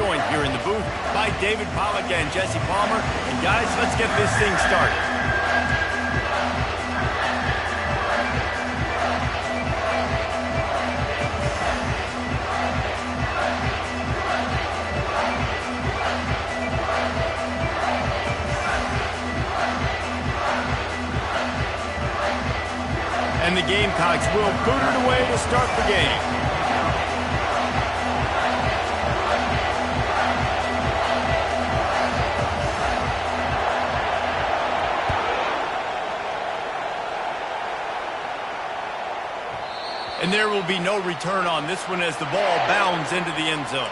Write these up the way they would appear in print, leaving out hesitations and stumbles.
joined here in the booth by David Pollack and Jesse Palmer. And guys, let's get this thing started. And the Gamecocks will boot it away to start the game. And there will be no return on this one as the ball bounds into the end zone.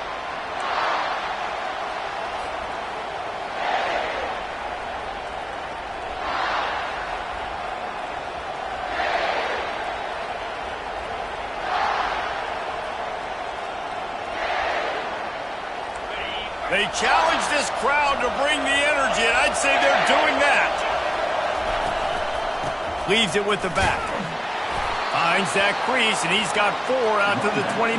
They challenge this crowd to bring the energy, and I'd say they're doing that. Leaves it with the back. Finds that crease, and he's got 4 out to the 29.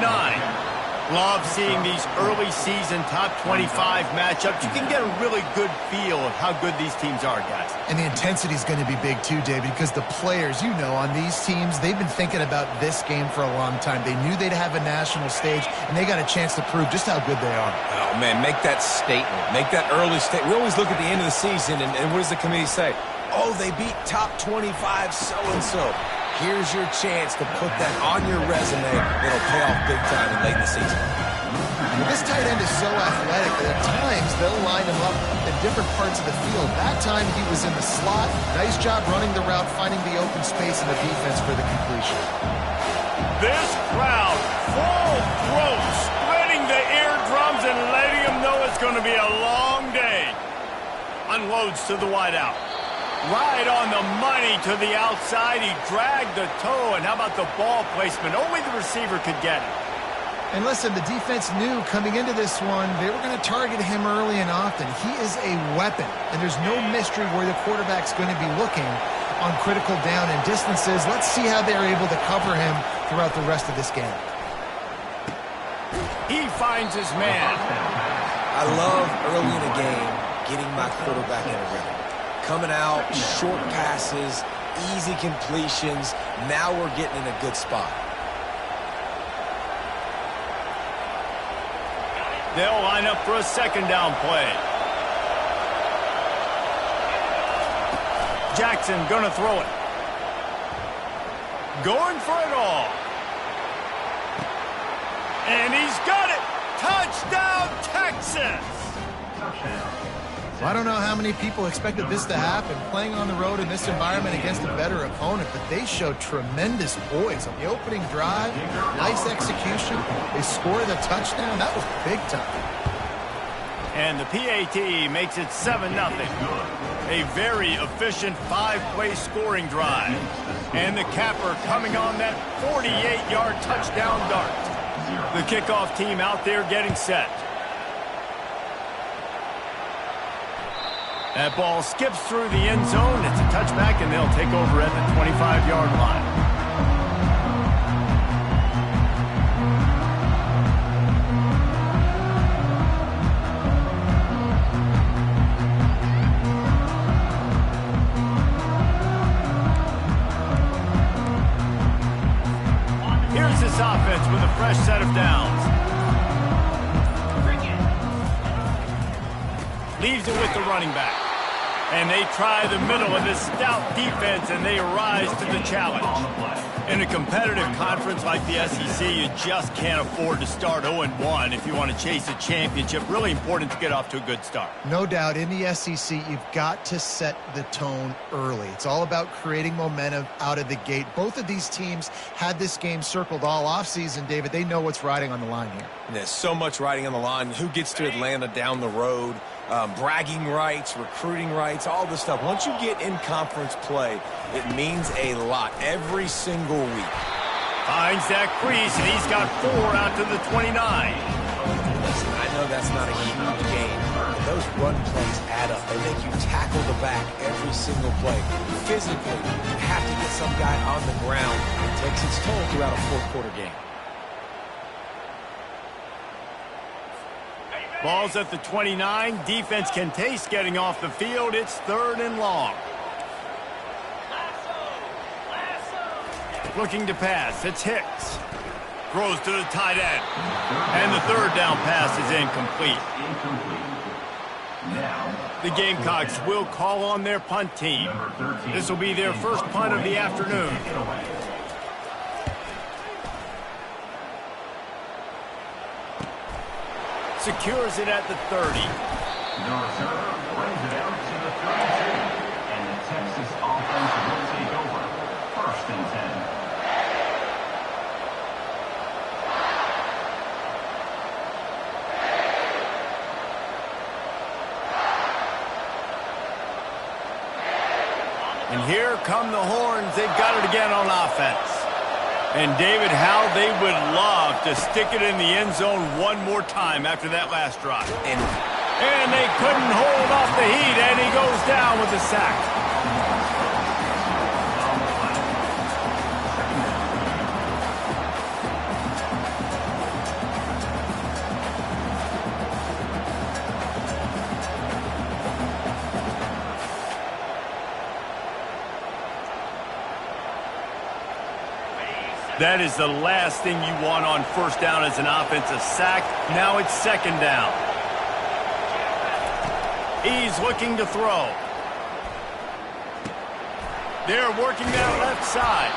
Love seeing these early season top 25 matchups. You can get a really good feel of how good these teams are, guys. And the intensity is going to be big too, David, because the players, you know, on these teams, they've been thinking about this game for a long time. They knew they'd have a national stage, and they got a chance to prove just how good they are. Oh, man, make that statement. Make that early statement. We always look at the end of the season, and what does the committee say? Oh, they beat top 25 so-and-so. Here's your chance to put that on your resume. It'll pay off big time late in the season. Well, this tight end is so athletic that at times they'll line him up in different parts of the field. That time he was in the slot. Nice job running the route, finding the open space in the defense for the completion. This crowd, full throat, spreading the eardrums and letting them know it's going to be a long day. Unloads to the wideout. Right on the money to the outside. He dragged the toe, and how about the ball placement? Only the receiver could get it. And listen, the defense knew coming into this one, they were going to target him early and often. He is a weapon, and there's no mystery where the quarterback's going to be looking on critical down and distances. Let's see how they're able to cover him throughout the rest of this game. He finds his man. I love early in the game getting my quarterback in a rhythm. Coming out, short passes, easy completions. Now we're getting in a good spot. They'll line up for a second down play. Jackson gonna throw it. Going for it all. And he's got it. Touchdown, Texas! Well, I don't know how many people expected this to happen, playing on the road in this environment against a better opponent, but they showed tremendous poise on the opening drive. Nice execution. They scored a touchdown. That was big time. And the PAT makes it 7-0. A very efficient 5-play scoring drive. And the capper coming on that 48-yard touchdown dart. The kickoff team out there getting set. That ball skips through the end zone. It's a touchback, and they'll take over at the 25-yard line. Here's this offense with a fresh set of downs. Leaves it with the running back. And they try the middle of this stout defense, and they rise to the challenge. In a competitive conference like the SEC, you just can't afford to start 0-1 if you want to chase a championship. Really important to get off to a good start. No doubt, in the SEC, you've got to set the tone early. It's all about creating momentum out of the gate. Both of these teams had this game circled all offseason, David. They know what's riding on the line here. There's so much riding on the line. Who gets to Atlanta down the road? Bragging rights, recruiting rights, all this stuff. Once you get in conference play, it means a lot every single week. Finds that crease, and he's got 4 out to the 29. Listen, I know that's not a huge game, but those run plays add up. They make you tackle the back every single play. Physically, you have to get some guy on the ground. It takes its toll throughout a fourth-quarter game. Ball's at the 29. Defense can taste getting off the field. It's 3rd and long. Looking to pass. It's Hicks. Throws to the tight end. And the 3rd down pass is incomplete. The Gamecocks will call on their punt team. This will be their first punt of the afternoon. Secures it at the 30. The return brings it out to the 32. And the Texas offense will take over. 1st and 10. And here come the horns. They've got it again on offense. And David, how they would love to stick it in the end zone one more time after that last drive. And they couldn't hold off the heat, and he goes down with the sack. That is the last thing you want on 1st down as an offensive sack. Now it's 2nd down. He's looking to throw. They're working that left side.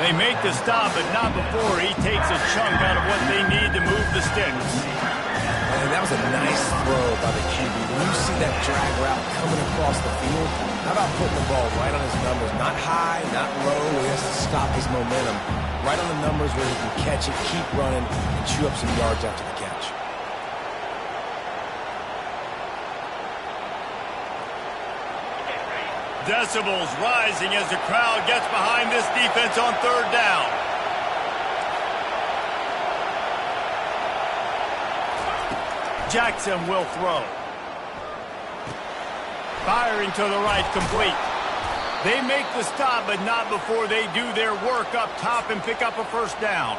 They make the stop, but not before he takes a chunk out of what they need to move the sticks. And that was a nice throw by the QB. When you see that drag route coming across the field, how about putting the ball right on his numbers? Not high, not low, where he has to stop his momentum. Right on the numbers where he can catch it, keep running, and chew up some yards after the catch. Decibels rising as the crowd gets behind this defense on 3rd down. Jackson will throw. Firing to the right, complete. They make the stop, but not before they do their work up top and pick up a 1st down.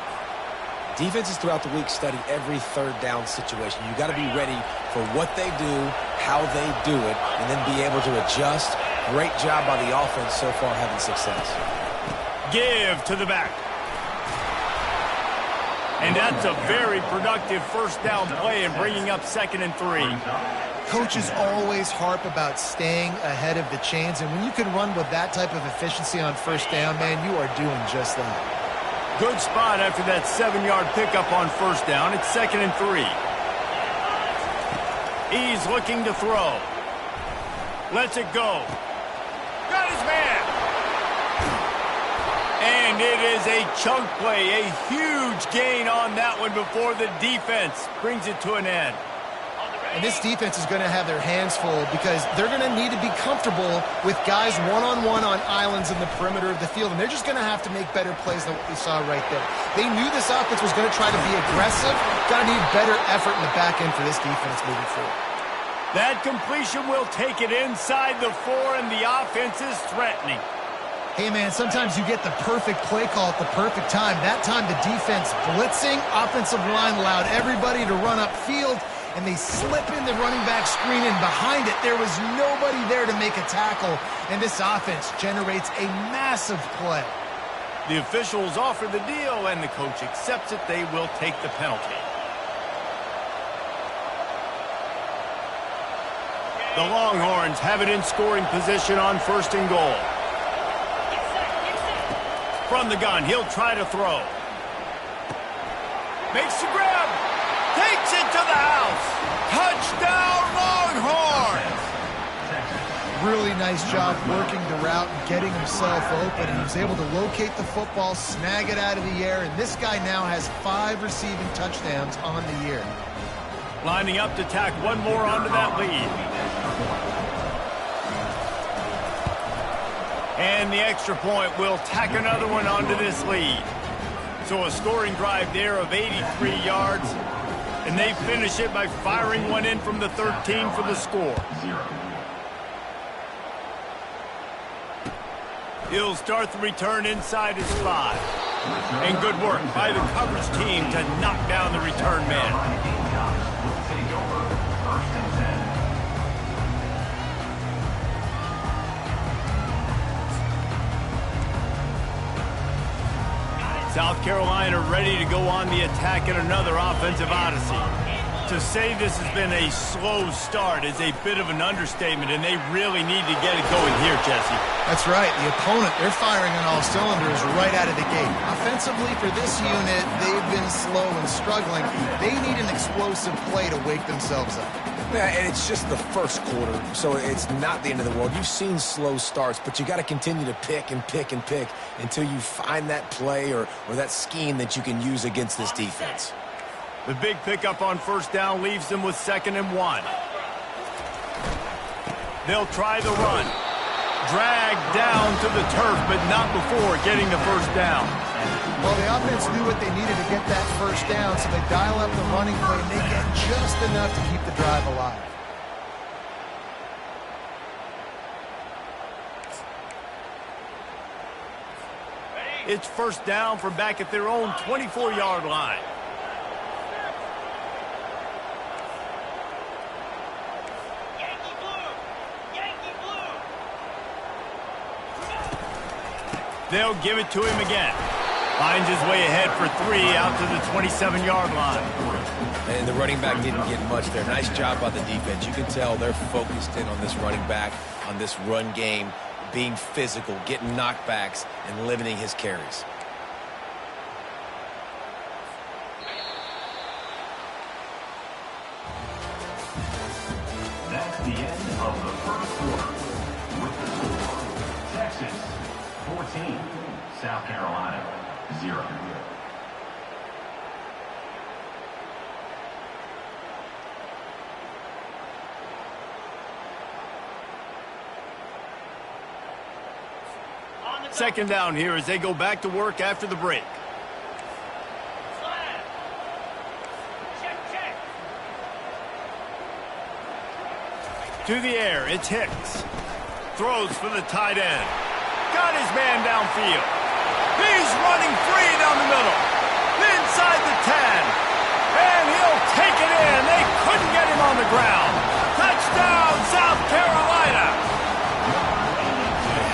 Defenses throughout the week study every 3rd down situation. You got to be ready for what they do, how they do it, and then be able to adjust. Great job by the offense so far having success. Give to the back. And that's a very productive 1st down play and bringing up 2nd and 3. Coaches always harp about staying ahead of the chains, and when you can run with that type of efficiency on 1st down, man, you are doing just that. Good spot after that 7-yard pickup on 1st down. It's 2nd and 3. He's looking to throw. Lets it go. Got his man. And it is a chunk play, a huge gain on that one before the defense brings it to an end. And this defense is going to have their hands full because they're going to need to be comfortable with guys one-on-one on islands in the perimeter of the field. And they're just going to have to make better plays than what we saw right there. They knew this offense was going to try to be aggressive. Got to need better effort in the back end for this defense moving forward. That completion will take it inside the 4, and the offense is threatening. Hey, man, sometimes you get the perfect play call at the perfect time. That time the defense blitzing, offensive line allowed everybody to run upfield, and they slip in the running back screen, and behind it there was nobody there to make a tackle, and this offense generates a massive play. The officials offer the deal, and the coach accepts it. They will take the penalty. The Longhorns have it in scoring position on 1st and goal. From the gun, he'll try to throw. Makes the grab. Takes it to the house. Touchdown, Longhorns! Really nice job working the route and getting himself open. And he was able to locate the football, snag it out of the air, and this guy now has 5 receiving touchdowns on the year. Lining up to tack one more onto that lead. And the extra point will tack another one onto this lead. So a scoring drive there of 83 yards. And they finish it by firing one in from the 13 for the score. He'll start the return inside his 5. And good work by the coverage team to knock down the return man. South Carolina ready to go on the attack in another offensive odyssey. To say this has been a slow start is a bit of an understatement, and they really need to get it going here, Jesse. That's right. The opponent, they're firing on all cylinders right out of the gate. Offensively, for this unit, they've been slow and struggling. They need an explosive play to wake themselves up. Yeah, and it's just the first quarter, so it's not the end of the world. You've seen slow starts, but you got to continue to pick and pick and pick until you find that play or that scheme that you can use against this defense. The big pickup on first down leaves them with 2nd and 1. They'll try the run. Dragged down to the turf, but not before getting the first down. Well, the offense knew what they needed to get that first down, so they dial up the running play, and they get just enough to keep the drive alive. It's first down from back at their own 24-yard line. They'll give it to him again. Finds his way ahead for 3 out to the 27-yard line. And the running back didn't get much there. Nice job by the defense. You can tell they're focused in on this running back, on this run game, being physical, getting knockbacks, and limiting his carries. That's the end of the first quarter. With the score, Texas 14, South Carolina 0. Second down here as they go back to work after the break. To the air, it's Hicks. Throws for the tight end. Got his man downfield. He's running free down the middle. Inside the 10. And he'll take it in. They couldn't get him on the ground. Touchdown, South Carolina.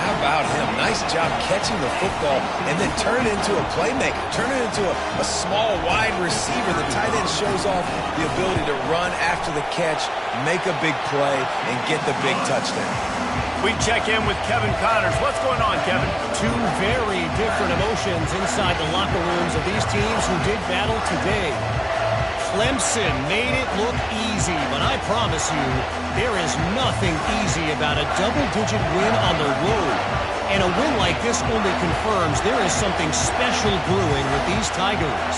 How about him? Nice job catching the football and then turn it into a playmaker. Turn it into a small, wide receiver. The tight end shows off the ability to run after the catch, make a big play, and get the big touchdown. We check in with Kevin Connors. What's going on, Kevin? Two very different emotions inside the locker rooms of these teams who did battle today. Clemson made it look easy, but I promise you, there is nothing easy about a double-digit win on the road. And a win like this only confirms there is something special brewing with these Tigers.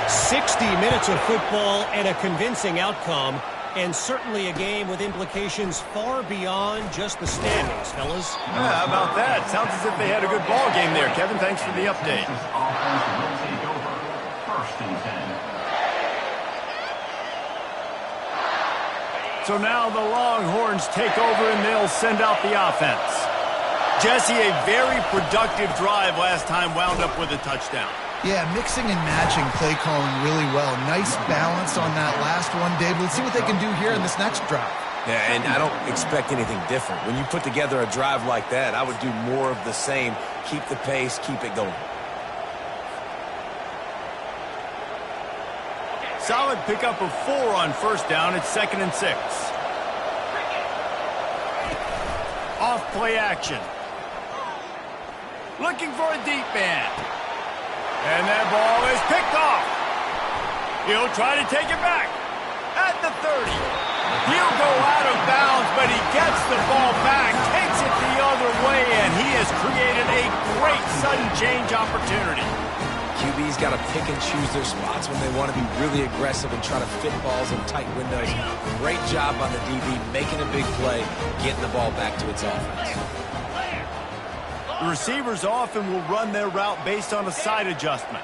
60 minutes of football and a convincing outcome, and certainly a game with implications far beyond just the standings, fellas. Yeah, how about that? Sounds as if they had a good ball game there. Kevin, thanks for the update. Texas offense will take over. 1st and 10. So now the Longhorns take over and they'll send out the offense. Jesse, a very productive drive last time wound up with a touchdown. Yeah, mixing and matching play calling really well. Nice balance on that last one, Dave. Let's see what they can do here in this next drive. Yeah, and I don't expect anything different. When you put together a drive like that, I would do more of the same. Keep the pace, keep it going. Solid pickup of 4 on first down. It's 2nd and 6. Off play action. Looking for a deep man. And that ball is picked off. He'll try to take it back. At the 30. He'll go out of bounds, but he gets the ball back, takes it the other way, and he has created a great sudden change opportunity. QB's got to pick and choose their spots when they want to be really aggressive and try to fit balls in tight windows. Great job on the DB, making a big play, getting the ball back to its offense. The receivers often will run their route based on a side adjustment.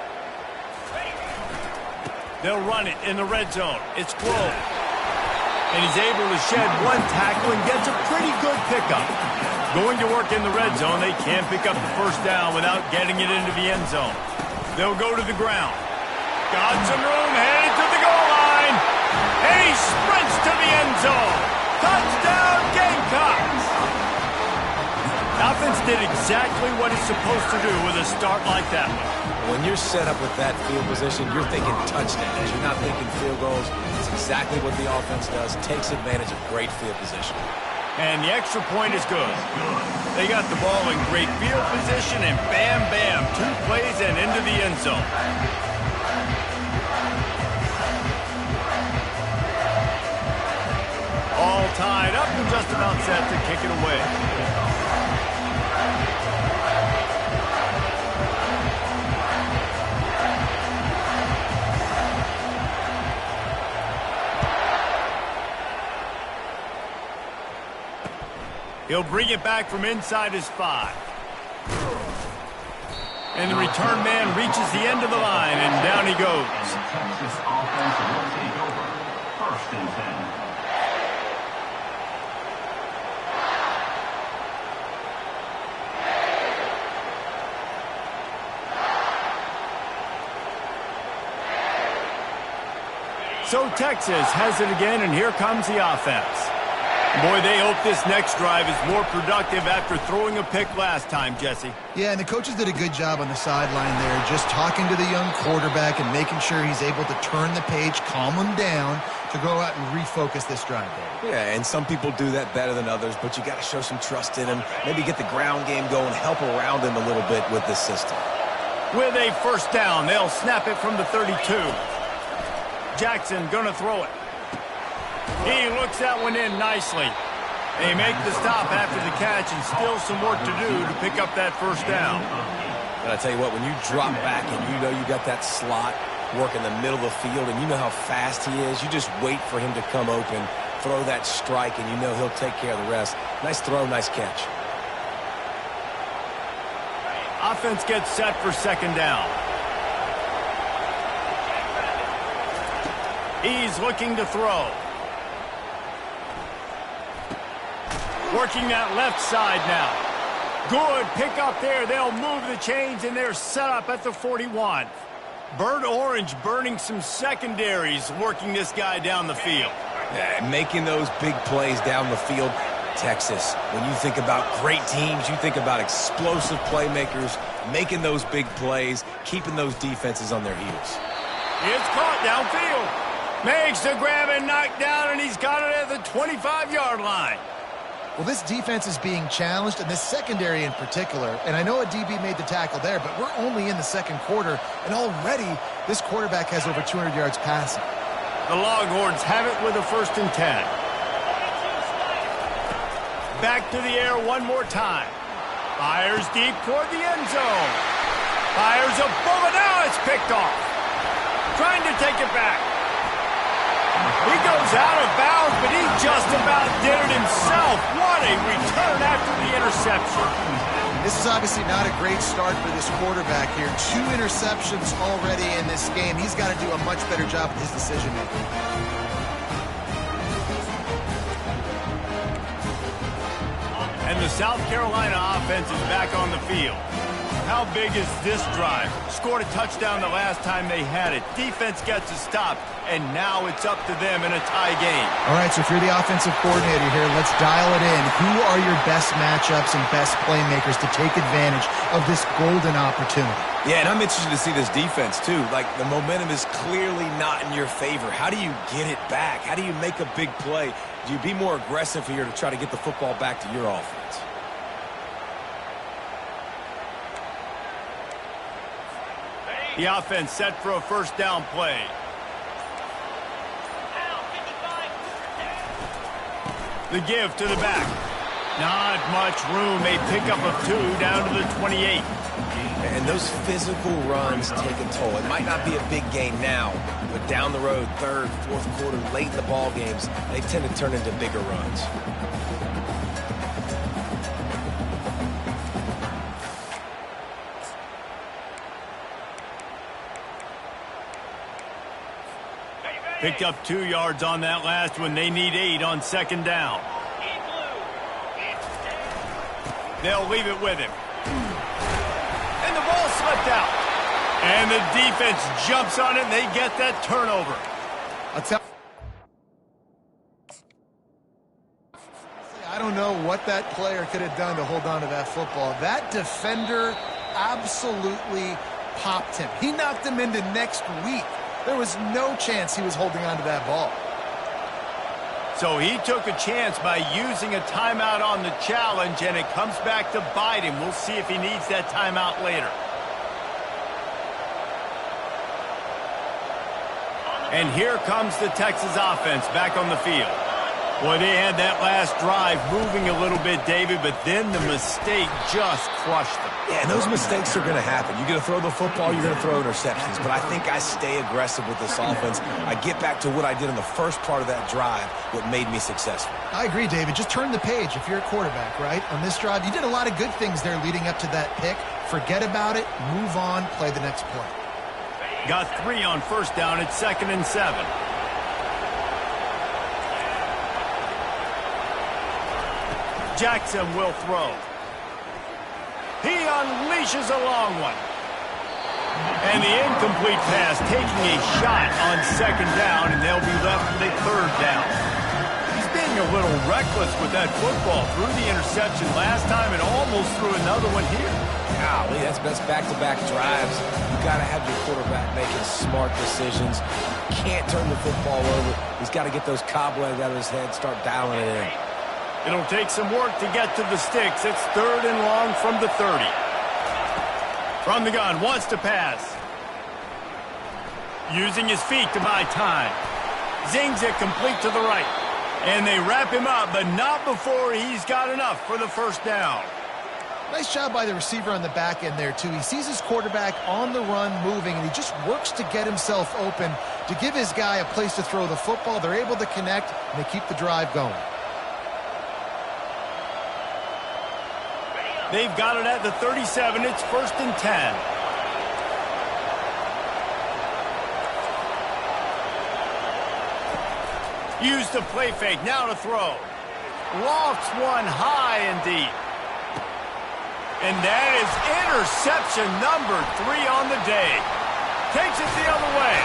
They'll run it in the red zone. It's Grove. And he's able to shed one tackle and gets a pretty good pickup. Going to work in the red zone, they can't pick up the first down without getting it into the end zone. They'll go to the ground. Got some room, headed to the goal line. And he sprints to the end zone. Touchdown, Gamecocks! Offense did exactly what it's supposed to do with a start like that one. When you're set up with that field position, you're thinking touchdowns. You're not thinking field goals. It's exactly what the offense does. Takes advantage of great field position. And the extra point is good. They got the ball in great field position, and bam, bam, 2 plays and into the end zone. All tied up and just about set to kick it away. He'll bring it back from inside his 5. And the return man reaches the end of the line, and down he goes. Texas offense will take over. 1st and 10. So Texas has it again, and here comes the offense. Boy, they hope this next drive is more productive after throwing a pick last time, Jesse. Yeah, and the coaches did a good job on the sideline there, just talking to the young quarterback and making sure he's able to turn the page, calm him down, to go out and refocus this drive there. Yeah, and some people do that better than others, but you got to show some trust in him. Maybe get the ground game going, help around him a little bit with this system. With a 1st down, they'll snap it from the 32. Jackson gonna throw it. He looks that one in nicely. They make the stop after the catch and still some work to do to pick up that 1st down. But I tell you what, when you drop back and you know you got that slot work in the middle of the field and you know how fast he is, you just wait for him to come open, throw that strike, and you know he'll take care of the rest. Nice throw, nice catch. Offense gets set for 2nd down. He's looking to throw. Working that left side now. Good pick up there. They'll move the chains, and they're set up at the 41. Bird Orange burning some secondaries, working this guy down the field. Yeah, making those big plays down the field. Texas, when you think about great teams, you think about explosive playmakers, making those big plays, keeping those defenses on their heels. It's caught downfield. Makes the grab and knock down, and he's got it at the 25-yard line. Well, this defense is being challenged, and this secondary in particular. And I know a DB made the tackle there, but we're only in the 2nd quarter, and already this quarterback has over 200 yards passing. The Longhorns have it with a 1st and 10. Back to the air one more time. Fires deep toward the end zone. Fires a bullet. Now it's picked off. Trying to take it back. He goes out of bounds, but he just about did it himself. What a return after the interception. This is obviously not a great start for this quarterback here. 2 interceptions already in this game. He's got to do a much better job with his decision-making. And the South Carolina offense is back on the field. How big is this drive? Scored a touchdown the last time they had it. Defense gets a stop, and now it's up to them in a tie game. All right, so if you're the offensive coordinator here, let's dial it in. Who are your best matchups and best playmakers to take advantage of this golden opportunity? Yeah, and I'm interested to see this defense, too. Like, the momentum is clearly not in your favor. How do you get it back? How do you make a big play? Do you be more aggressive here to try to get the football back to your offense? The offense set for a 1st down play. The give to the back. Not much room. A pickup of 2 down to the 28. And those physical runs take a toll. It might not be a big game now, but down the road, 3rd, 4th quarter, late in the ball games, they tend to turn into bigger runs. Picked up 2 yards on that last one. They need 8 on 2nd down. They'll leave it with him. And the ball slipped out. And the defense jumps on it, and they get that turnover. I don't don't know what that player could have done to hold on to that football. That defender absolutely popped him. He knocked him into next week. There was no chance he was holding on to that ball. So he took a chance by using a timeout on the challenge, and it comes back to bite him. We'll see if he needs that timeout later. And here comes the Texas offense back on the field. Boy, they had that last drive moving a little bit, David, but then the mistake just crushed them. Yeah, and those mistakes are going to happen. You're going to throw the football, you're going to throw interceptions. But I think I stay aggressive with this offense. I get back to what I did in the first part of that drive, what made me successful. I agree, David. Just turn the page if you're a quarterback, right? On this drive, you did a lot of good things there leading up to that pick. Forget about it, move on, play the next play. Got 3 on first down. It's 2nd and 7. Jackson will throw. He unleashes a long one. And the incomplete pass taking a shot on 2nd down, and they'll be left with a 3rd down. He's being a little reckless with that football. Threw the interception last time and almost threw another one here. Golly, that's best back-to-back drives. You got to have your quarterback making smart decisions. Can't turn the football over. He's got to get those cobwebs out of his head, start dialing it in. It'll take some work to get to the sticks. It's 3rd and long from the 30. From the gun, wants to pass. Using his feet to buy time. Zings it complete to the right. And they wrap him up, but not before he's got enough for the 1st down. Nice job by the receiver on the back end there, too. He sees his quarterback on the run moving, and he just works to get himself open to give his guy a place to throw the football. They're able to connect, and they keep the drive going. They've got it at the 37. It's 1st and 10. Use the play fake. Now to throw. Lofts one high and deep. And that is interception number 3 on the day. Takes it the other way.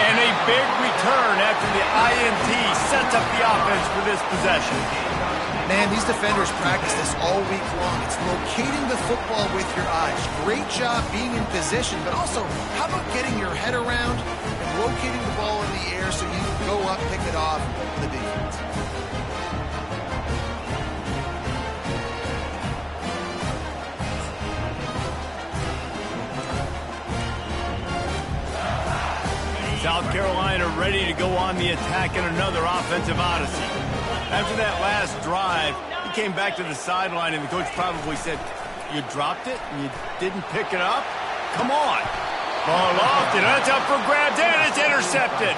And a big return after the INT sets up the offense for this possession. Man, these defenders practice this all week long. It's locating the football with your eyes. Great job being in position, but also how about getting your head around and locating the ball in the air so you can go up, pick it off, the defense. South Carolina ready to go on the attack in another offensive odyssey. After that last drive, he came back to the sideline, and the coach probably said, "You dropped it and you didn't pick it up? Come on." Ball lofted. That's up for grabs, and it's intercepted.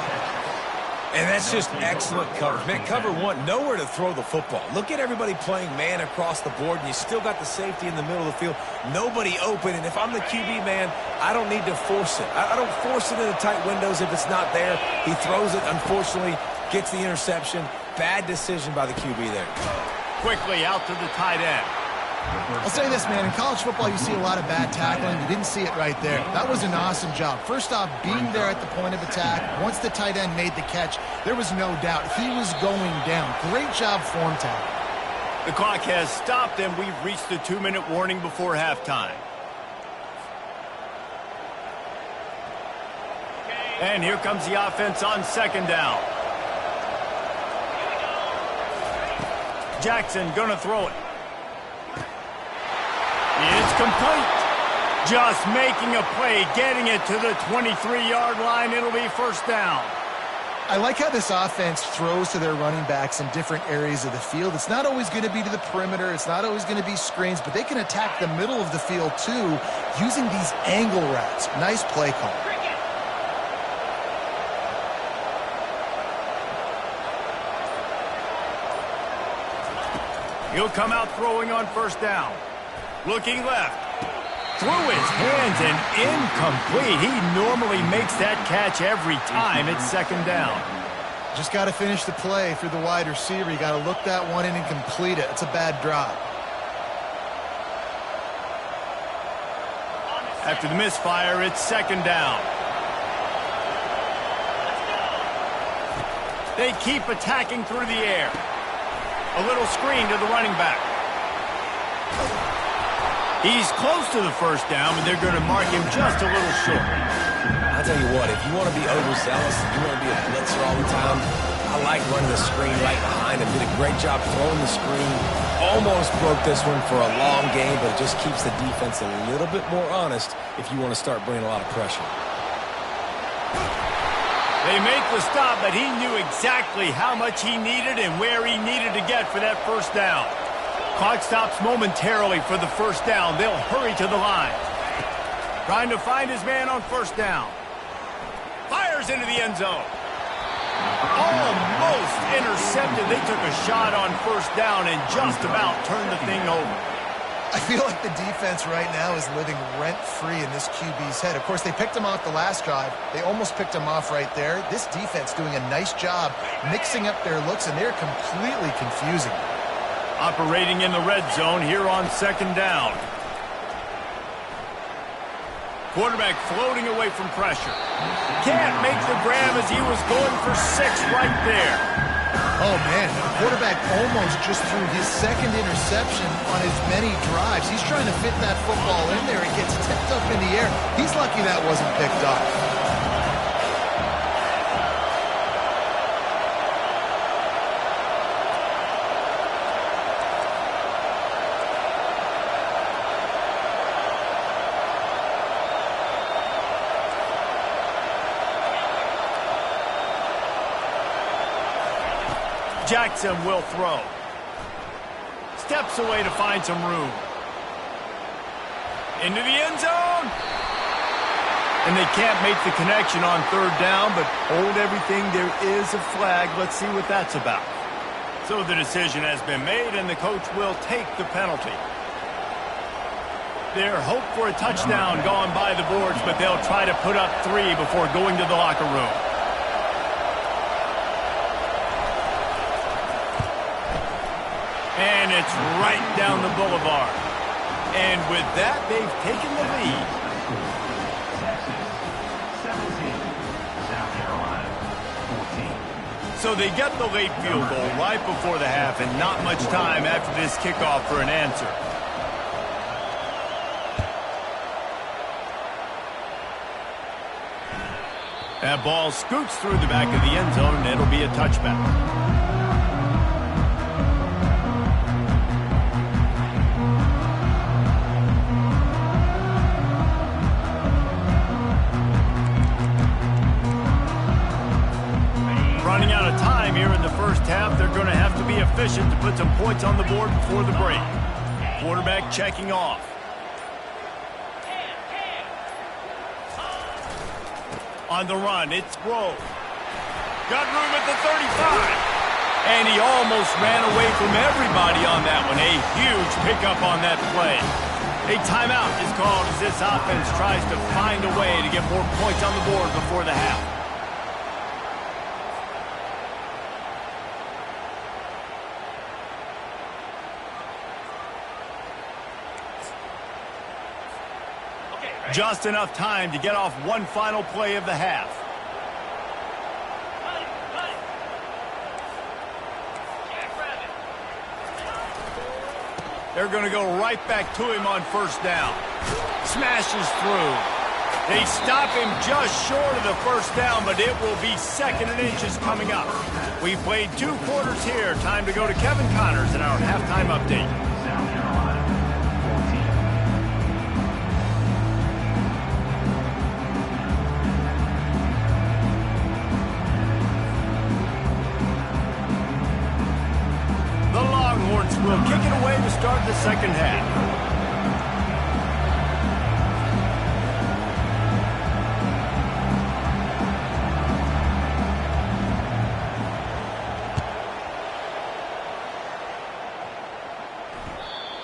And that's just excellent coverage. Man, cover 1, nowhere to throw the football. Look at everybody playing man across the board, and you still got the safety in the middle of the field. Nobody open, and if I'm the QB, man, I don't need to force it. I don't force it into tight windows if it's not there. He throws it, unfortunately, gets the interception. Bad decision by the QB there. Quickly out to the tight end. I'll say this, man. In college football, you see a lot of bad tackling. You didn't see it right there. That was an awesome job. First off, being there at the point of attack. Once the tight end made the catch, there was no doubt he was going down. Great job form tackle. The clock has stopped, and we've reached the 2-minute warning before halftime. And here comes the offense on 2nd down. Jackson gonna throw it. It's complete. Just making a play, getting it to the 23-yard line. It'll be 1st down. I like how this offense throws to their running backs in different areas of the field. It's not always going to be to the perimeter. It's not always going to be screens, but they can attack the middle of the field, too, using these angle routes. Nice play call. He'll come out throwing on 1st down. Looking left. Through his hands and incomplete. He normally makes that catch every time. It's 2nd down. Just got to finish the play for the wide receiver. You got to look that one in and complete it. It's a bad drop. After the misfire, it's 2nd down. They keep attacking through the air. A little screen to the running back. He's close to the first down, but they're going to mark him just a little short. I'll tell you what, if you want to be overzealous and you want to be a blitzer all the time, I like running the screen right behind him. Did a great job throwing the screen. Almost broke this one for a long game, but it just keeps the defense a little bit more honest if you want to start bringing a lot of pressure. They make the stop, but he knew exactly how much he needed and where he needed to get for that first down. Clock stops momentarily for the first down. They'll hurry to the line. Trying to find his man on first down. Fires into the end zone. Almost intercepted. They took a shot on first down and just about turned the thing over. I feel like the defense right now is living rent-free in this QB's head. Of course, they picked him off the last drive. They almost picked him off right there. This defense doing a nice job mixing up their looks, and they're completely confusing. Operating in the red zone here on second down. Quarterback floating away from pressure. Can't make the grab as he was going for 6 right there. Oh, man, the quarterback almost just threw his second interception on as many drives. He's trying to fit that football in there. It gets tipped up in the air. He's lucky that wasn't picked up. Jackson will throw. Steps away to find some room. Into the end zone. And they can't make the connection on third down, but hold everything. There is a flag. Let's see what that's about. So the decision has been made, and the coach will take the penalty. Their hope for a touchdown gone by the boards, but they'll try to put up 3 before going to the locker room. And it's right down the boulevard. And with that, they've taken the lead. Texas, 17. South Carolina, 14. So they get the late field goal right before the half, and not much time after this kickoff for an answer. That ball scoots through the back of the end zone, and it'll be a touchback. Running out of time here in the first half. They're going to have to be efficient to put some points on the board before the break. Quarterback checking off. On the run, it's Grove. Got room at the 35. And he almost ran away from everybody on that one. A huge pickup on that play. A timeout is called as this offense tries to find a way to get more points on the board before the half. Just enough time to get off one final play of the half. They're going to go right back to him on first down. Smashes through. They stop him just short of the first down, but it will be 2nd and inches coming up. We played 2 quarters here. Time to go to Kevin Connors in our halftime update. South Carolina, 14. The Longhorns will kick it away to start the second half.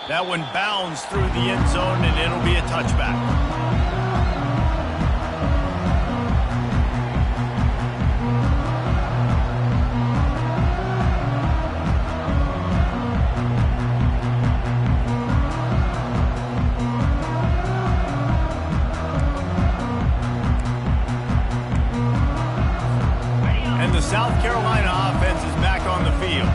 That one bounds through the end zone, and it'll be a touchback. And the South Carolina offense is back on the field.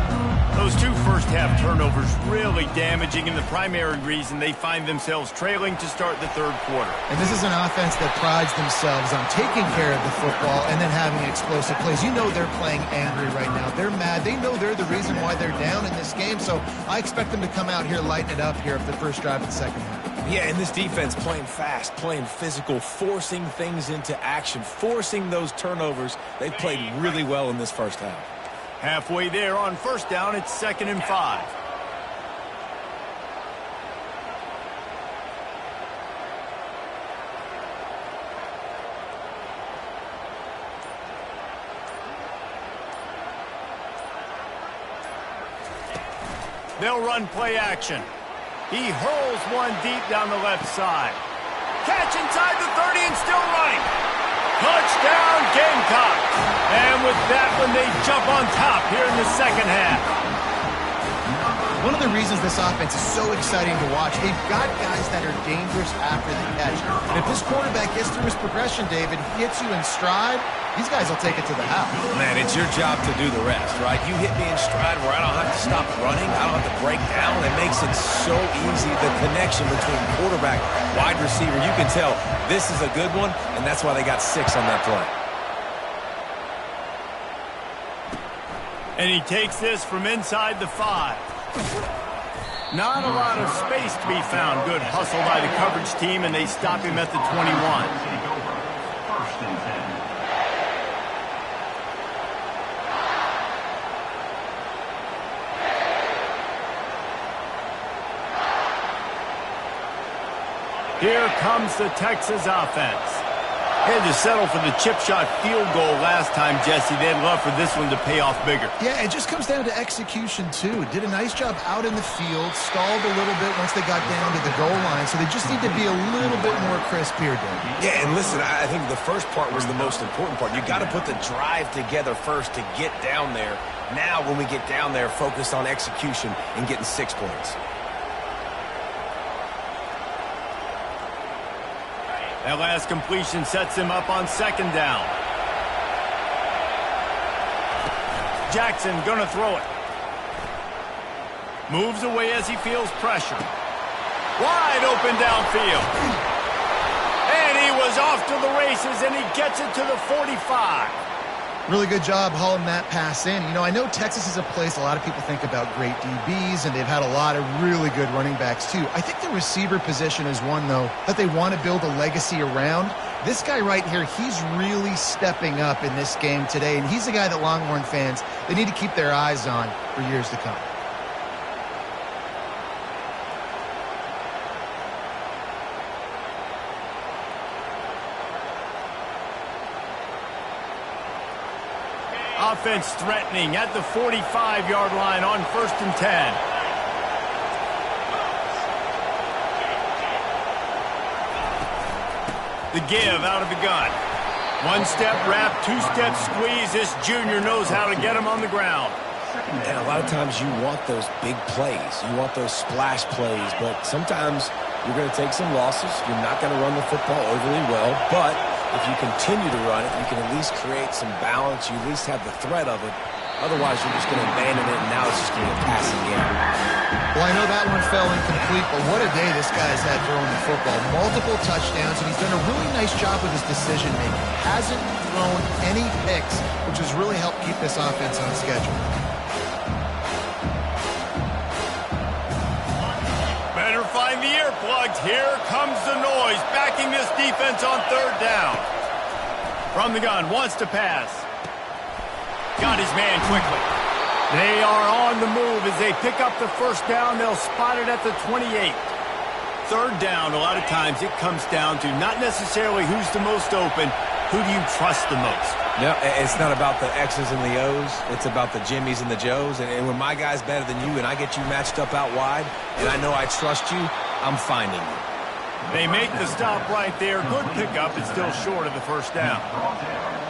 Those 2 first first-half turnovers really damaging and the primary reason they find themselves trailing to start the third quarter. And this is an offense that prides themselves on taking care of the football and then having explosive plays. You know they're playing angry right now. They're mad. They know they're the reason why they're down in this game, so I expect them to come out here, lighten it up here for the first drive of the second half. Yeah, and this defense playing fast, playing physical, forcing things into action, forcing those turnovers. They played really well in this first half. Halfway there on first down, it's 2nd and 5. They'll run play action. He hurls one deep down the left side. Catch inside the 30 and still running. Touchdown, Gamecocks. And with that one, they jump on top here in the second half. One of the reasons this offense is so exciting to watch, they've got guys that are dangerous after the catch. And if this quarterback gets through his progression, David, he hits you in stride, these guys will take it to the house. Man, it's your job to do the rest, right? You hit me in stride where I don't have to stop running. I don't have to break down. It makes it so easy, the connection between quarterback, wide receiver. You can tell this is a good one, and that's why they got 6 on that play. And he takes this from inside the 5. Not a lot of space to be found. Good hustle by the coverage team, and they stop him at the 21. Take over. 1st and 10. Here comes the Texas offense. They had to settle for the chip shot field goal last time, Jesse. They'd love for this one to pay off bigger. Yeah, it just comes down to execution, too. Did a nice job out in the field, stalled a little bit once they got down to the goal line, so they just need to be a little bit more crisp here, David. Yeah, and listen, I think the first part was the most important part. You got to put the drive together first to get down there. Now, when we get down there, focus on execution and getting 6 points. That last completion sets him up on 2nd down. Jackson gonna throw it. Moves away as he feels pressure. Wide open downfield. And he was off to the races, and he gets it to the 45. Really good job hauling that pass in. You know, I know Texas is a place a lot of people think about great DBs, and they've had a lot of really good running backs, too. I think the receiver position is one, though, that they want to build a legacy around. This guy right here, he's really stepping up in this game today, and he's the guy that Longhorn fans, they need to keep their eyes on for years to come. Offense threatening at the 45-yard line on 1st and 10. The give out of the gun. 1-step wrap, 2-step squeeze. This junior knows how to get him on the ground. And a lot of times you want those big plays. You want those splash plays, but sometimes you're going to take some losses. You're not going to run the football overly well, but if you continue to run it, you can at least create some balance. You at least have the threat of it. Otherwise, you're just going to abandon it, and now it's just going to be a passing game. Well, I know that one fell incomplete, but what a day this guy's had throwing the football. Multiple touchdowns, and he's done a really nice job with his decision-making. Hasn't thrown any picks, which has really helped keep this offense on schedule. Better find the earplugs. Here comes the noise, backing this defense on 3rd down. From the gun, wants to pass. Got his man quickly. They are on the move as they pick up the 1st down. They'll spot it at the 28. 3rd down, a lot of times it comes down to not necessarily who's the most open, who do you trust the most? No, it's not about the X's and the O's. It's about the Jimmys and the Joes. And when my guy's better than you and I get you matched up out wide and I know I trust you, I'm finding you. They make the stop right there. Good pickup. It's still short of the 1st down.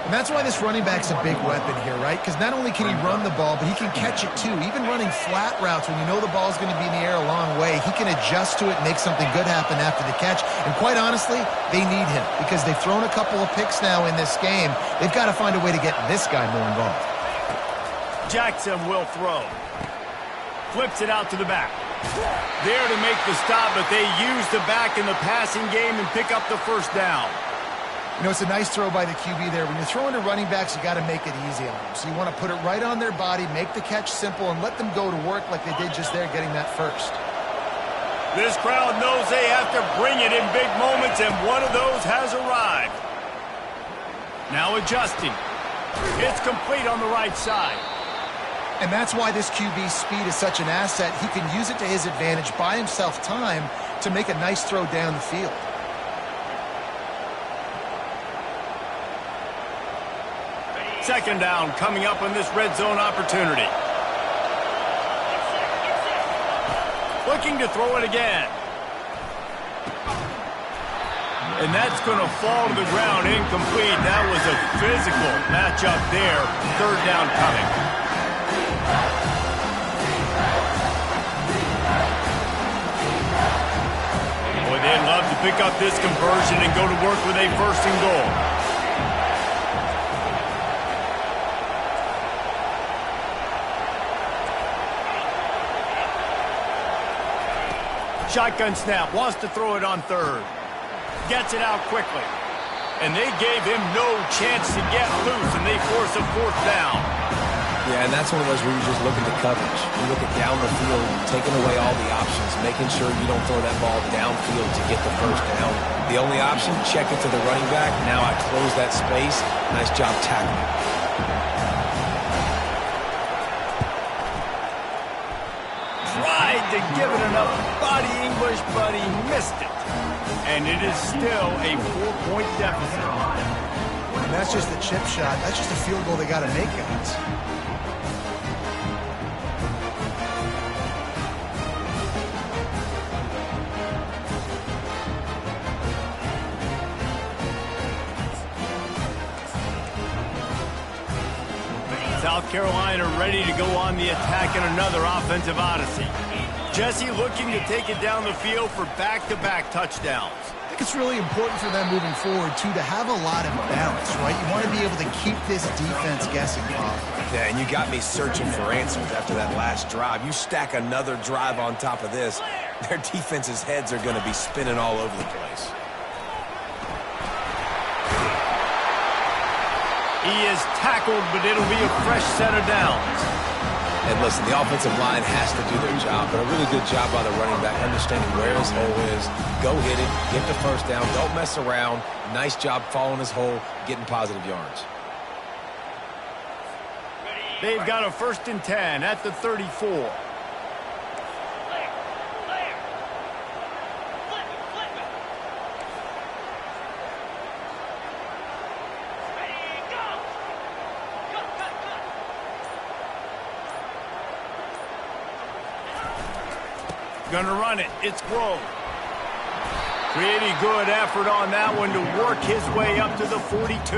And that's why this running back's a big weapon here, right? Because not only can he run the ball, but he can catch it too. Even running flat routes when you know the ball's going to be in the air a long way, he can adjust to it and make something good happen after the catch. And quite honestly, they need him because they've thrown a couple of picks now in this game. They've got to find a way to get this guy more involved. Jackson will throw. Flips it out to the back. There to make the stop, but they use the back in the passing game and pick up the first down. You know, it's a nice throw by the QB there. When you're throwing to running backs, you got to make it easy on them. So you want to put it right on their body, make the catch simple, and let them go to work like they did just there getting that first. This crowd knows they have to bring it in big moments, and one of those has arrived. Now adjusting. It's complete on the right side. And that's why this QB's speed is such an asset. He can use it to his advantage, buy himself time to make a nice throw down the field. Second down coming up on this red zone opportunity. Looking to throw it again. And that's going to fall to the ground incomplete. That was a physical matchup there. Third down coming. Boy, they'd love to pick up this conversion and go to work with a first and goal. Shotgun snap, wants to throw it on third. Gets it out quickly. And they gave him no chance to get loose, and they force a fourth down. Yeah, and that's one of those where you're just looking at coverage. You look at down the field, taking away all the options, making sure you don't throw that ball downfield to get the first down. The only option, check it to the running back. Now I close that space. Nice job tackling. Tried to give it enough body English, but he missed it. And it is still a 4-point deficit. And that's just a chip shot. That's just a field goal they got to make, guys. South Carolina ready to go on the attack in another offensive odyssey. Jesse looking to take it down the field for back-to-back touchdowns. I think it's really important for them moving forward, too, to have a lot of balance, right? You want to be able to keep this defense guessing, Bob. Yeah, and you got me searching for answers after that last drive. You stack another drive on top of this, their defense's heads are going to be spinning all over the place. He is tackled, but it'll be a fresh set of downs. And listen, the offensive line has to do their job, but a really good job by the running back, understanding where his hole is. Go hit it, get the first down, don't mess around. Nice job following his hole, getting positive yards. They've got a 1st and 10 at the 34. Gonna run it. It's Grove. Pretty good effort on that one to work his way up to the 42.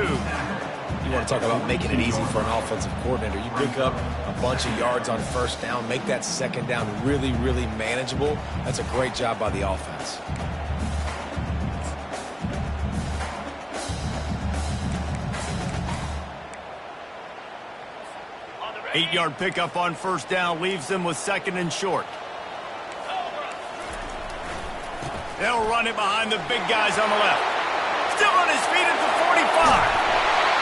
You want to talk about making it easy for an offensive coordinator. You pick up a bunch of yards on first down, make that second down really, really manageable. That's a great job by the offense. Eight-yard pickup on first down leaves them with 2nd and short. They'll run it behind the big guys on the left. Still on his feet at the 45.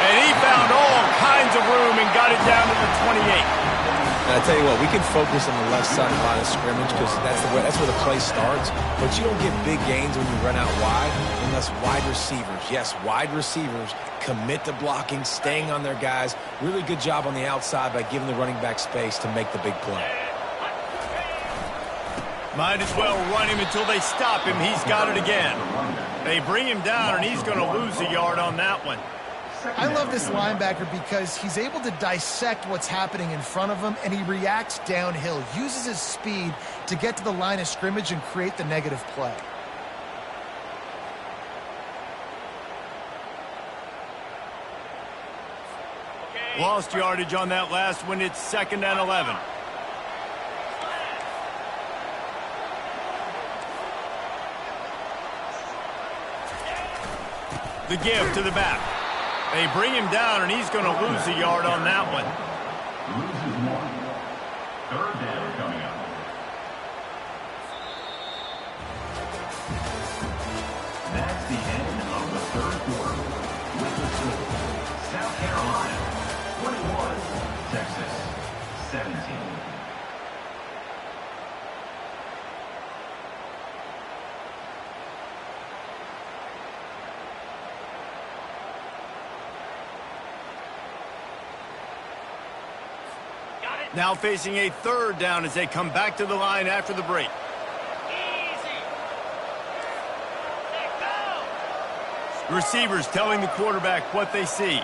And he found all kinds of room and got it down to the 28. And I tell you what, we can focus on the left side of the line of scrimmage because that's where the play starts. But you don't get big gains when you run out wide unless wide receivers, yes, wide receivers, commit to blocking, staying on their guys. Really good job on the outside by giving the running back space to make the big play. Might as well run him until they stop him. He's got it again. They bring him down, and he's going to lose a yard on that one. I love this linebacker because he's able to dissect what's happening in front of him, and he reacts downhill, uses his speed to get to the line of scrimmage and create the negative play. Lost yardage on that last one. It's 2nd and 11. The give to the back. They bring him down, and he's going to lose a yard on that one. Loses 1. 3rd down coming up. That's the end of the third quarter. With the score, South Carolina 21, Texas 17. Now facing a third down as they come back to the line after the break. Receivers telling the quarterback what they see.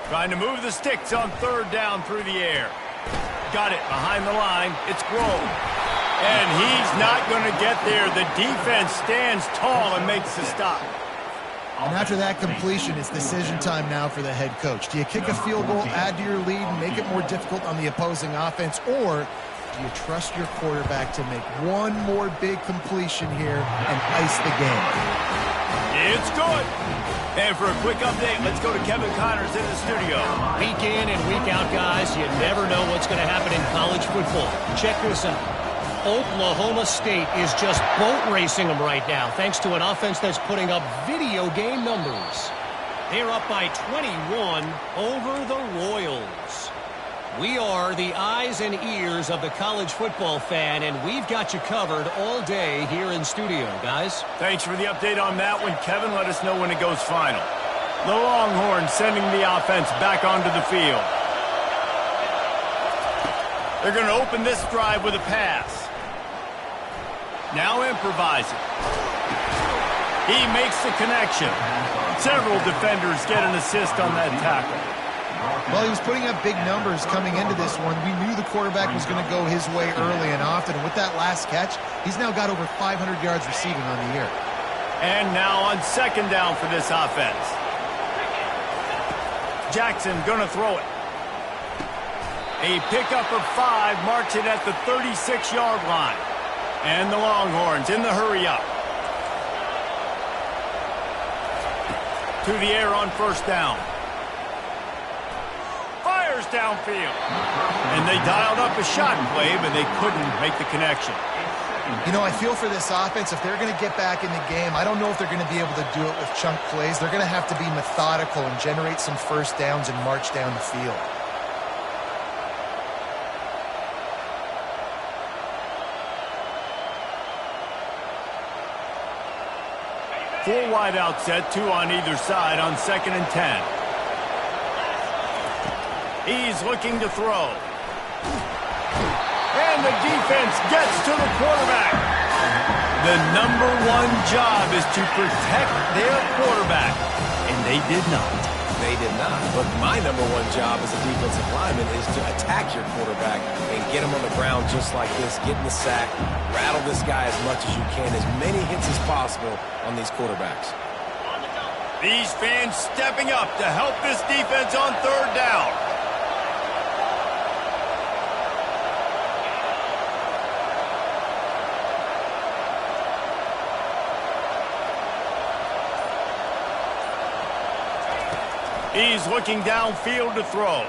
Trying to move the sticks on third down through the air. Got it behind the line. It's Grove. And he's not going to get there. The defense stands tall and makes the stop. And after that completion, it's decision time now for the head coach. Do you kick a field goal, add to your lead, and make it more difficult on the opposing offense, or do you trust your quarterback to make one more big completion here and ice the game? It's good. And for a quick update, let's go to Kevin Connors in the studio. Week in and week out, guys, you never know what's going to happen in college football. Check this out. Oklahoma State is just boat racing them right now, thanks to an offense that's putting up video game numbers. They're up by 21 over the Royals. We are the eyes and ears of the college football fan, and we've got you covered all day here in studio, guys. Thanks for the update on that one, Kevin. Let us know when it goes final. The Longhorns sending the offense back onto the field. They're going to open this drive with a pass. Now improvising. He makes the connection. Several defenders get an assist on that tackle. Well, he was putting up big numbers coming into this one. We knew the quarterback was going to go his way early and often. And with that last catch, he's now got over 500 yards receiving on the year. And now on second down for this offense. Jackson going to throw it. A pickup of 5 marks it at the 36-yard line. And the Longhorns in the hurry-up. To the air on first down. Fires downfield. And they dialed up a shot play, but they couldn't make the connection. You know, I feel for this offense, if they're going to get back in the game, I don't know if they're going to be able to do it with chunk plays. They're going to have to be methodical and generate some first downs and march down the field. Full wide out set, 2 on either side on 2nd and 10. He's looking to throw. And the defense gets to the quarterback. The #1 job is to protect their quarterback, and they did not. They did not. But my #1 job as a defensive lineman is to attack your quarterback and get him on the ground just like this, get in the sack, rattle this guy as much as you can, as many hits as possible on these quarterbacks. These fans stepping up to help this defense on third down. He's looking downfield to throw.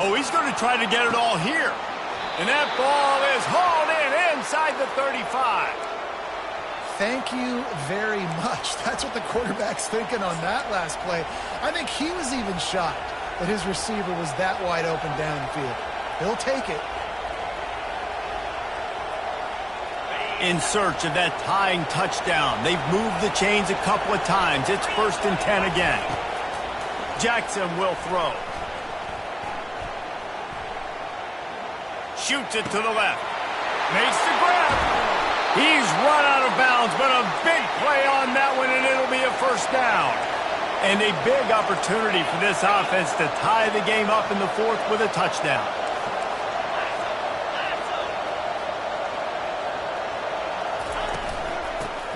Oh, he's going to try to get it all here. And that ball is hauled in inside the 35. Thank you very much. That's what the quarterback's thinking on that last play. I think he was even shocked that his receiver was that wide open downfield. He'll take it. In search of that tying touchdown. They've moved the chains a couple of times. It's 1st and 10 again. Jackson will throw. Shoots it to the left. Makes the grab. He's run out of bounds, but a big play on that one, and it'll be a first down. And a big opportunity for this offense to tie the game up in the 4th with a touchdown.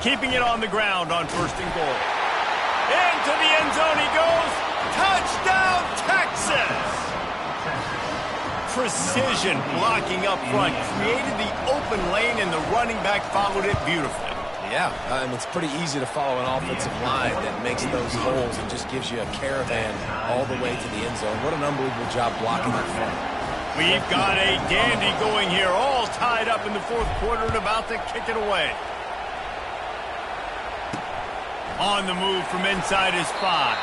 Keeping it on the ground on 1st and goal. Into the end zone he goes. Touchdown, Texas! Precision blocking up front. Created the open lane, and the running back followed it beautifully. Yeah, it's pretty easy to follow an offensive line that makes those holes and just gives you a caravan all the way to the end zone. What an unbelievable job blocking that front. We've got a dandy going here, all tied up in the fourth quarter and about to kick it away. On the move from inside his 5.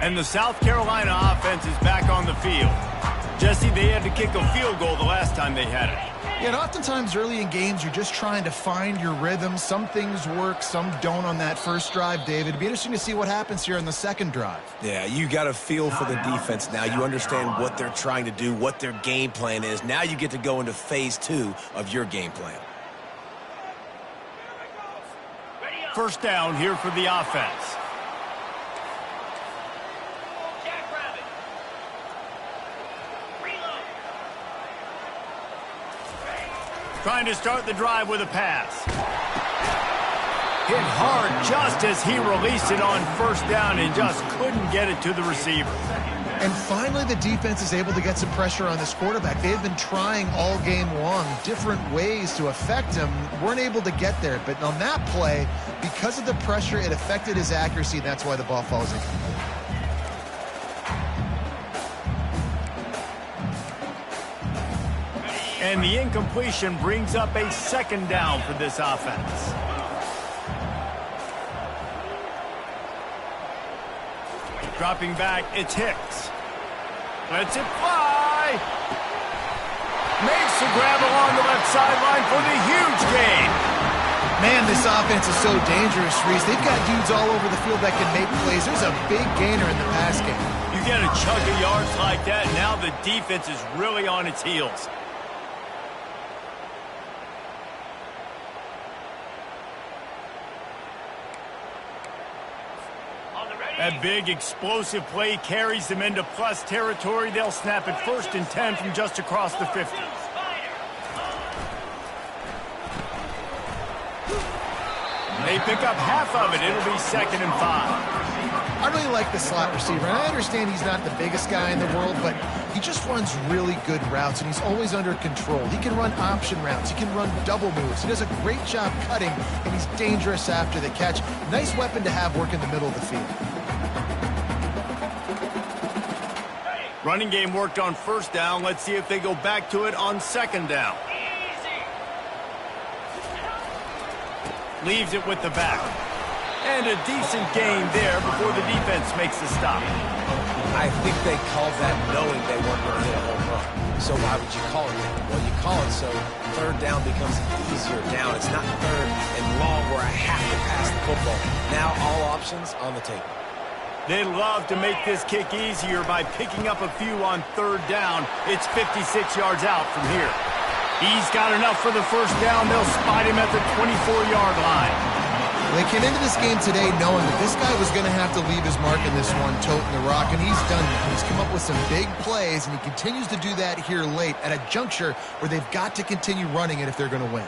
And the South Carolina offense is back on the field. Jesse, they had to kick a field goal the last time they had it. Yeah, and oftentimes early in games, you're just trying to find your rhythm. Some things work, some don't on that first drive, David. It'd be interesting to see what happens here on the second drive. Yeah, you got a feel for the defense now. You understand what they're trying to do, what their game plan is. Now you get to go into phase 2 of your game plan. First down here for the offense. Trying to start the drive with a pass. Hit hard just as he released it on first down and just couldn't get it to the receiver. And finally, the defense is able to get some pressure on this quarterback. They had been trying all game long different ways to affect him. Weren't able to get there. But on that play, because of the pressure, it affected his accuracy, and that's why the ball falls in. And the incompletion brings up a second down for this offense. Dropping back, it's Hicks. Lets it fly. Makes the grab along the left sideline for the huge gain. Man, this offense is so dangerous, Reese. They've got dudes all over the field that can make plays. There's a big gainer in the pass game. You get a chunk of yards like that, now the defense is really on its heels. That big explosive play carries them into plus territory. They'll snap it 1st and 10 from just across the 50. They pick up half of it. It'll be 2nd and 5. I really like the slot receiver. And I understand he's not the biggest guy in the world, but he just runs really good routes, and he's always under control. He can run option routes. He can run double moves. He does a great job cutting, and he's dangerous after the catch. Nice weapon to have work in the middle of the field. Running game worked on first down. Let's see if they go back to it on second down. Leaves it with the back. And a decent gain there before the defense makes the stop. I think they called that knowing they weren't going to hit a home run. So why would you call it that? Well, you call it so third down becomes easier down. It's not third and long where I have to pass the football. Now all options on the table. They'd love to make this kick easier by picking up a few on third down. It's 56 yards out from here. He's got enough for the first down. They'll spot him at the 24-yard line. They came into this game today knowing that this guy was going to have to leave his mark in this one, toting the rock, and he's done that. He's come up with some big plays, and he continues to do that here late at a juncture where they've got to continue running it if they're going to win.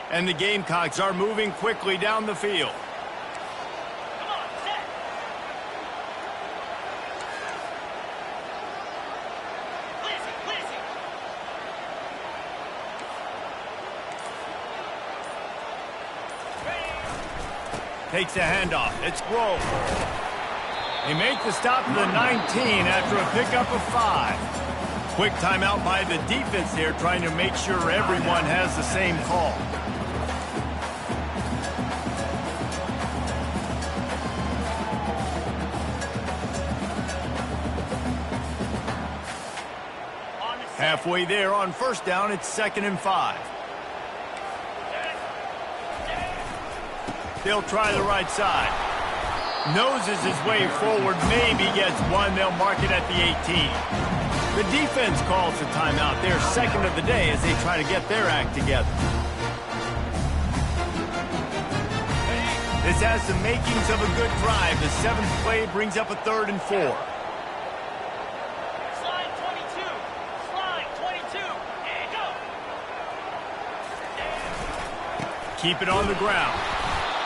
And the Gamecocks are moving quickly down the field. Takes a handoff. It's Grove. They make the stop to the 19 after a pickup of 5. Quick timeout by the defense there, trying to make sure everyone has the same call. Halfway there on first down, it's 2nd and 5. They'll try the right side. Noses his way forward, maybe gets one. They'll mark it at the 18. The defense calls the timeout. They're 2nd of the day as they try to get their act together. This has the makings of a good drive. The 7th play brings up a 3rd and 4. keep it on the ground.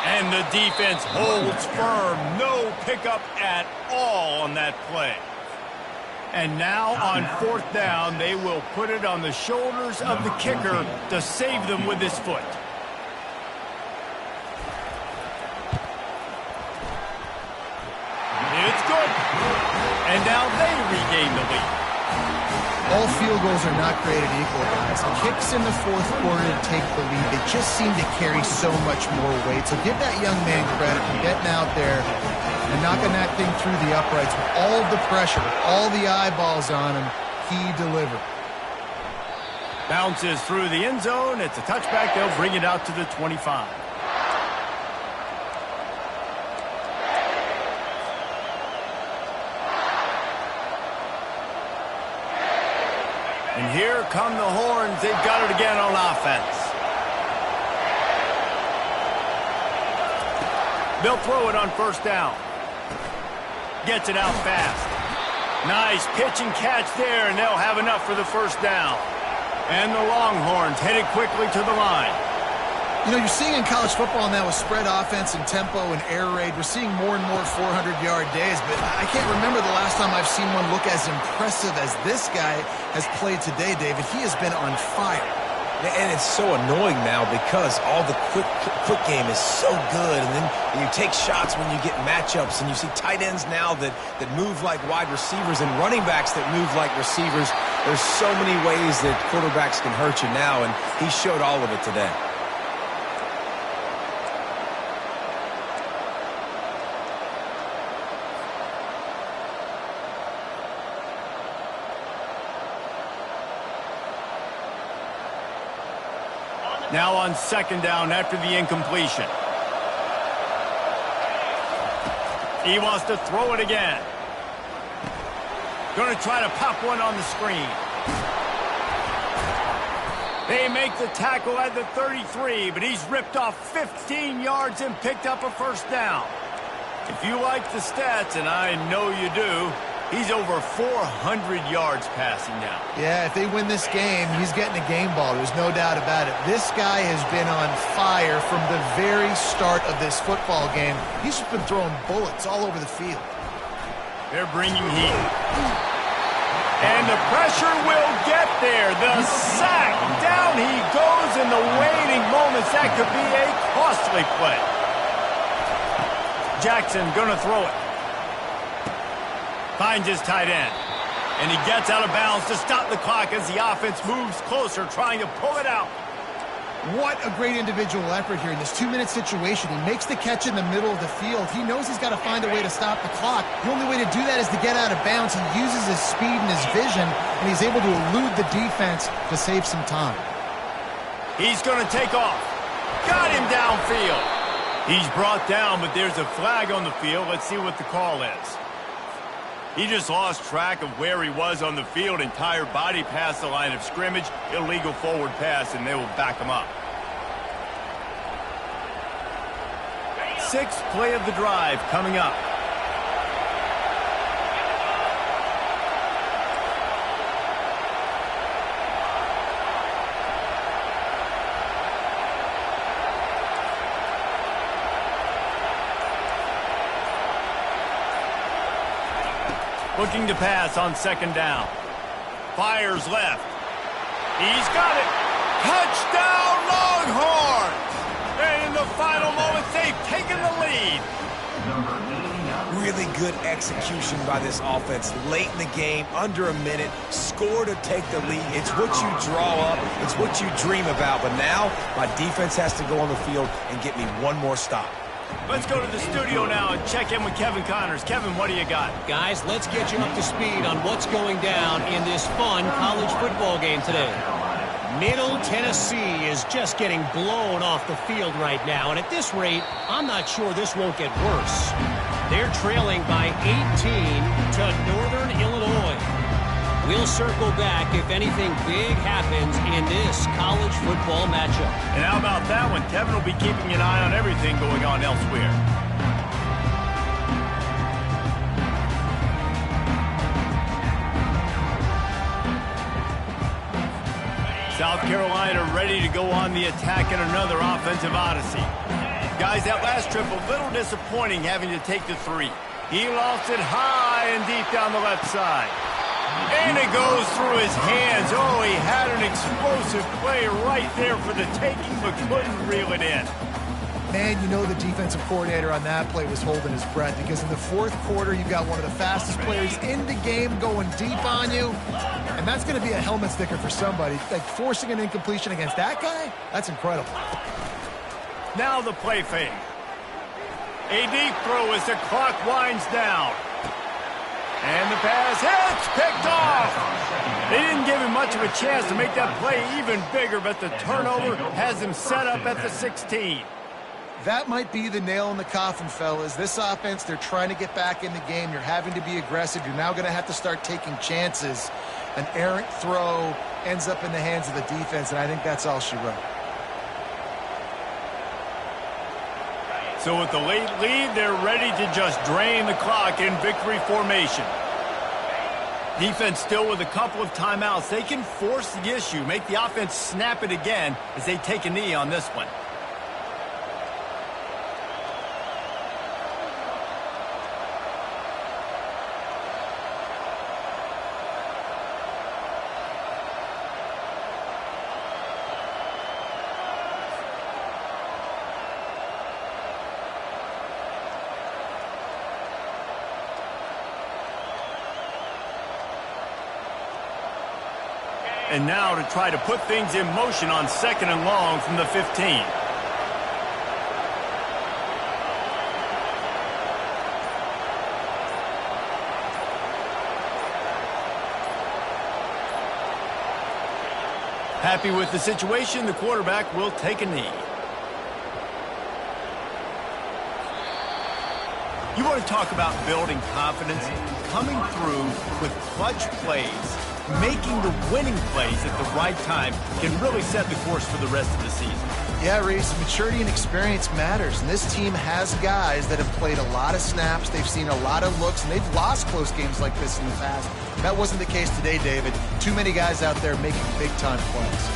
And the defense holds firm. No pickup at all on that play. And now on 4th down, they will put it on the shoulders of the kicker to save them with his foot. It's good. And now they regain the lead. All field goals are not created equal, guys. Kicks in the 4th quarter to take the lead, they just seem to carry so much more weight. So give that young man credit for getting out there and knocking that thing through the uprights with all of the pressure, all the eyeballs on him. He delivered. Bounces through the end zone. It's a touchback. They'll bring it out to the 25. And here come the horns. They've got it again on offense. They'll throw it on 1st down. Gets it out fast. Nice pitch and catch there, and they'll have enough for the 1st down. And the Longhorns headed quickly to the line. You know, you're seeing in college football now with spread offense and tempo and air raid, we're seeing more and more 400-yard days, but I can't remember the last time I've seen one look as impressive as this guy has played today, David. He has been on fire. And it's so annoying now because all the quick game is so good, and then you take shots when you get matchups, and you see tight ends now that move like wide receivers and running backs that move like receivers. There's so many ways that quarterbacks can hurt you now, and he showed all of it today. Now on 2nd down after the incompletion. He wants to throw it again. Going to try to pop one on the screen. They make the tackle at the 33, but he's ripped off 15 yards and picked up a 1st down. If you like the stats, and I know you do, he's over 400 yards passing now. Yeah, if they win this game, he's getting a game ball. There's no doubt about it. This guy has been on fire from the very start of this football game. He's just been throwing bullets all over the field. They're bringing heat. And the pressure will get there. The sack. Down he goes in the waiting moments. That could be a costly play. Jackson going to throw it. Finds his tight end. And he gets out of bounds to stop the clock as the offense moves closer, trying to pull it out. What a great individual effort here in this 2-minute situation. He makes the catch in the middle of the field. He knows he's got to find a way to stop the clock. The only way to do that is to get out of bounds. He uses his speed and his vision, and he's able to elude the defense to save some time. He's going to take off. Got him downfield. He's brought down, but there's a flag on the field. Let's see what the call is. He just lost track of where he was on the field. Entire body past the line of scrimmage. Illegal forward pass, and they will back him up. 6th play of the drive coming up. Looking to pass on 2nd down. Fires left. He's got it. Touchdown, Longhorns! And in the final moments, they've taken the lead. Really good execution by this offense late in the game, under a minute, score to take the lead. It's what you draw up, it's what you dream about. But now, my defense has to go on the field and get me one more stop. Let's go to the studio now and check in with Kevin Connors. Kevin, what do you got? Guys, let's get you up to speed on what's going down in this fun college football game today. Middle Tennessee is just getting blown off the field right now, and at this rate, I'm not sure this won't get worse. They're trailing by 18 to Northern Illinois. We'll circle back if anything big happens in this college football matchup. And how about that one? Kevin will be keeping an eye on everything going on elsewhere. South Carolina ready to go on the attack in another offensive odyssey. Guys, that last trip a little disappointing having to take the 3. He lost it high and deep down the left side. And it goes through his hands. Oh, he had an explosive play right there for the taking, but couldn't reel it in. Man, you know the defensive coordinator on that play was holding his breath because in the fourth quarter, you've got one of the fastest players in the game going deep on you. And that's going to be a helmet sticker for somebody. Like forcing an incompletion against that guy, that's incredible. Now the play fake. A deep throw as the clock winds down. And the pass hits, picked off. They didn't give him much of a chance to make that play even bigger, but the turnover has him set up at the 16. That might be the nail in the coffin, fellas. This offense, they're trying to get back in the game. You're having to be aggressive. You're now going to have to start taking chances. An errant throw ends up in the hands of the defense, and I think that's all she wrote. So with the late lead, they're ready to just drain the clock in victory formation. Defense still with a couple of timeouts. They can force the issue, make the offense snap it again as they take a knee on this one. And now to try to put things in motion on 2nd and long from the 15. Happy with the situation, the quarterback will take a knee. You want to talk about building confidence? Coming through with clutch plays, making the winning plays at the right time can really set the course for the rest of the season. Yeah, Reese, maturity and experience matters, and this team has guys that have played a lot of snaps, they've seen a lot of looks, and they've lost close games like this in the past. That wasn't the case today, David. Too many guys out there making big-time plays.